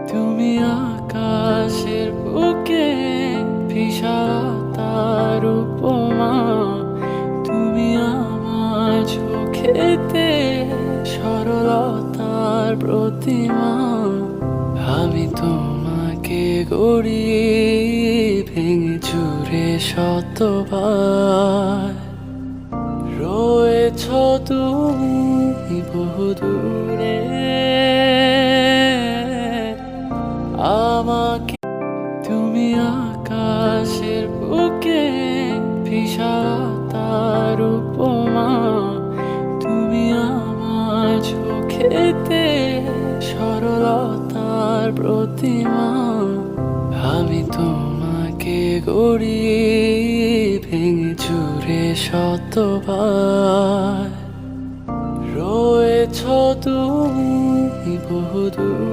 তুমি আকাশের বুকে বিশালতার উপমা, তুমি আমার চোখেতে সরলতার প্রতিমা। আমি তোমাকে গড়ি ভেঙে চুরে শতবার, রয়েছ তুমি বহুদূরে। আমাকে তুমি আকাশের বুকে বিশালতার উপমা, তুমি আমার চোখেতে সরলতার প্রতিমা। আমি তোমাকে গড়ি ভেঙে চুরে শতবার, রয়েছ তুমি বহুদূর।